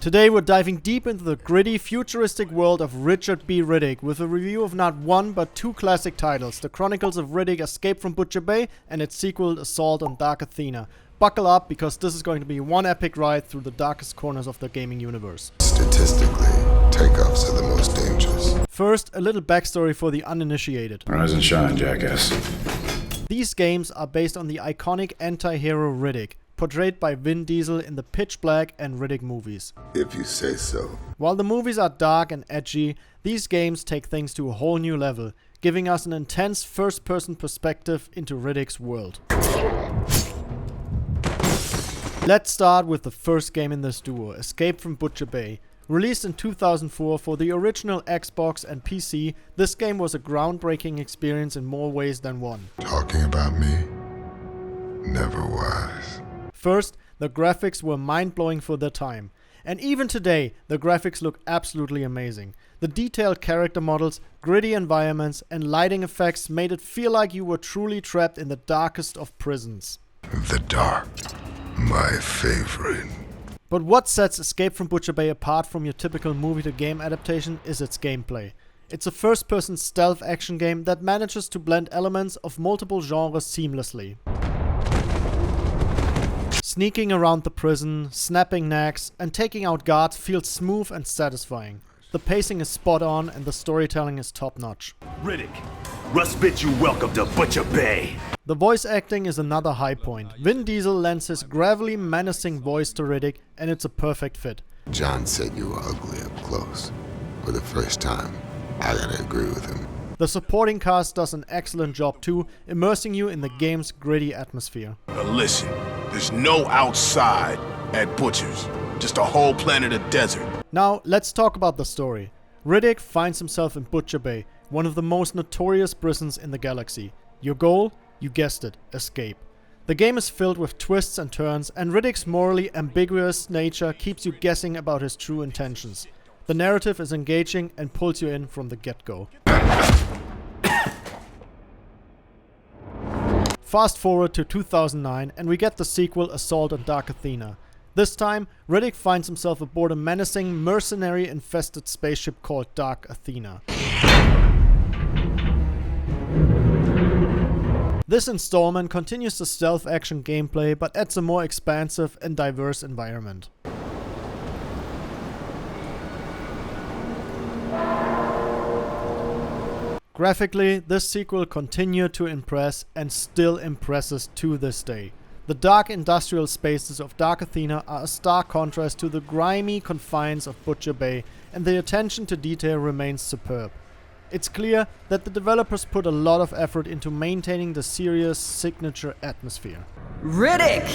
Today we're diving deep into the gritty, futuristic world of Richard B. Riddick with a review of not one but two classic titles, The Chronicles of Riddick: Escape from Butcher Bay and its sequel Assault on Dark Athena. Buckle up, because this is going to be one epic ride through the darkest corners of the gaming universe. Statistically, takeoffs are the most dangerous. First, a little backstory for the uninitiated. Rise and shine, jackass. These games are based on the iconic anti-hero Riddick, portrayed by Vin Diesel in the Pitch Black and Riddick movies. If you say so. While the movies are dark and edgy, these games take things to a whole new level, giving us an intense first-person perspective into Riddick's world. Let's start with the first game in this duo, Escape from Butcher Bay. Released in 2004 for the original Xbox and PC, this game was a groundbreaking experience in more ways than one. Talking about me? Never wise. First, the graphics were mind-blowing for their time. And even today, the graphics look absolutely amazing. The detailed character models, gritty environments, and lighting effects made it feel like you were truly trapped in the darkest of prisons. The dark. My favorite. But what sets Escape from Butcher Bay apart from your typical movie-to-game adaptation is its gameplay. It's a first-person stealth action game that manages to blend elements of multiple genres seamlessly. Sneaking around the prison, snapping necks, and taking out guards feels smooth and satisfying. The pacing is spot on and the storytelling is top-notch. Riddick, Russ bids you welcome to Butcher Bay. The voice acting is another high point. Vin Diesel lends his gravelly, menacing voice to Riddick, and it's a perfect fit. John said you were ugly up close. For the first time, I gotta agree with him. The supporting cast does an excellent job too, immersing you in the game's gritty atmosphere. Now listen, there's no outside at Butcher's, just a whole planet of desert. Now, let's talk about the story. Riddick finds himself in Butcher Bay, one of the most notorious prisons in the galaxy. Your goal? You guessed it, escape. The game is filled with twists and turns, and Riddick's morally ambiguous nature keeps you guessing about his true intentions. The narrative is engaging and pulls you in from the get-go. Fast forward to 2009 and we get the sequel Assault on Dark Athena. This time, Riddick finds himself aboard a menacing, mercenary-infested spaceship called Dark Athena. This installment continues the stealth action gameplay but adds a more expansive and diverse environment. Graphically, this sequel continued to impress and still impresses to this day. The dark industrial spaces of Dark Athena are a stark contrast to the grimy confines of Butcher Bay, and the attention to detail remains superb. It's clear that the developers put a lot of effort into maintaining the series' signature atmosphere. Riddick!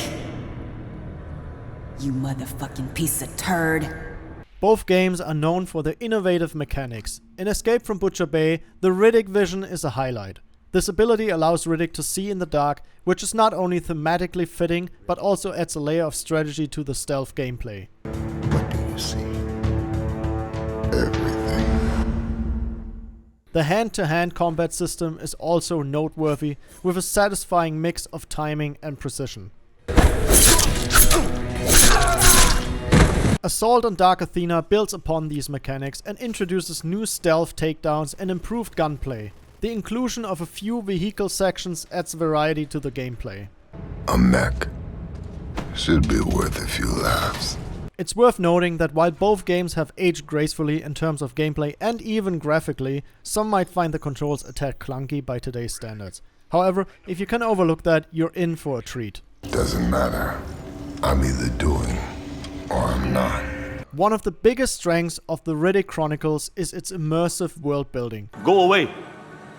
You motherfucking piece of turd. Both games are known for their innovative mechanics. In Escape from Butcher Bay, the Riddick vision is a highlight. This ability allows Riddick to see in the dark, which is not only thematically fitting, but also adds a layer of strategy to the stealth gameplay. What do you see? Everything. The hand-to-hand combat system is also noteworthy, with a satisfying mix of timing and precision. Assault on Dark Athena builds upon these mechanics and introduces new stealth takedowns and improved gunplay. The inclusion of a few vehicle sections adds variety to the gameplay. A mech. Should be worth a few laughs. It's worth noting that while both games have aged gracefully in terms of gameplay and even graphically, some might find the controls a tad clunky by today's standards. However, if you can overlook that, you're in for a treat. Doesn't matter. I'm either doing or I'm not. One of the biggest strengths of the Riddick Chronicles is its immersive world building. Go away.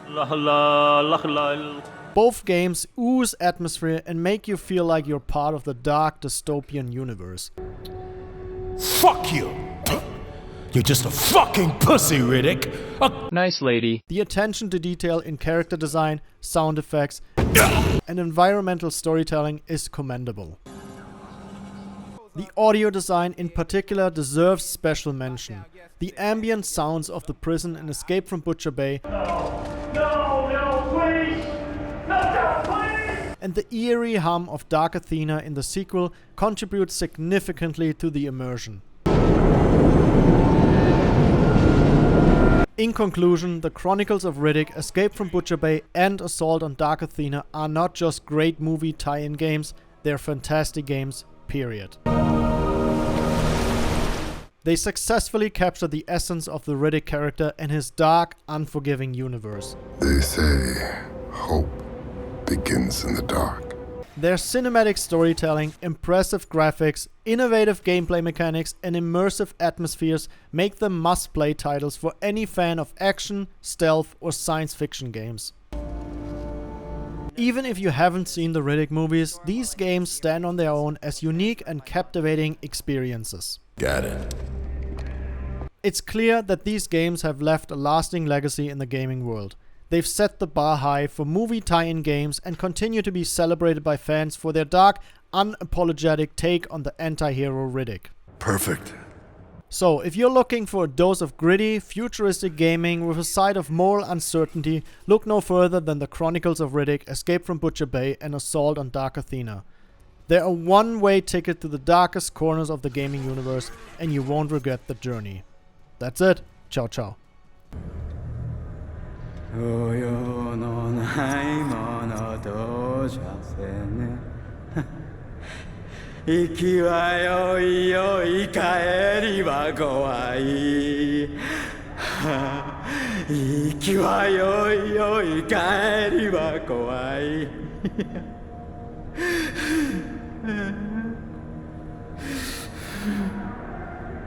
La la la la. Both games ooze atmosphere and make you feel like you're part of the dark dystopian universe. Fuck you! You're just a fucking pussy, Riddick! Nice lady. The attention to detail in character design, sound effects, and environmental storytelling is commendable. The audio design in particular deserves special mention. The ambient sounds of the prison in Escape from Butcher Bay and the eerie hum of Dark Athena in the sequel contribute significantly to the immersion. In conclusion, the Chronicles of Riddick, Escape from Butcher Bay, and Assault on Dark Athena are not just great movie tie-in games, they're fantastic games, period. They successfully capture the essence of the Riddick character and his dark, unforgiving universe. They say hope begins in the dark. Their cinematic storytelling, impressive graphics, innovative gameplay mechanics, and immersive atmospheres make them must-play titles for any fan of action, stealth, or science fiction games. Even if you haven't seen the Riddick movies, these games stand on their own as unique and captivating experiences. Got it. It's clear that these games have left a lasting legacy in the gaming world. They've set the bar high for movie tie-in games and continue to be celebrated by fans for their dark, unapologetic take on the anti-hero Riddick. Perfect. So, if you're looking for a dose of gritty, futuristic gaming with a side of moral uncertainty, look no further than the Chronicles of Riddick, Escape from Butcher Bay, and Assault on Dark Athena. They're a one-way ticket to the darkest corners of the gaming universe, and you won't regret the journey. That's it. Ciao, ciao. およのないものとじゃせね行きはよいよい帰りは怖い行きはよいよい帰りは怖い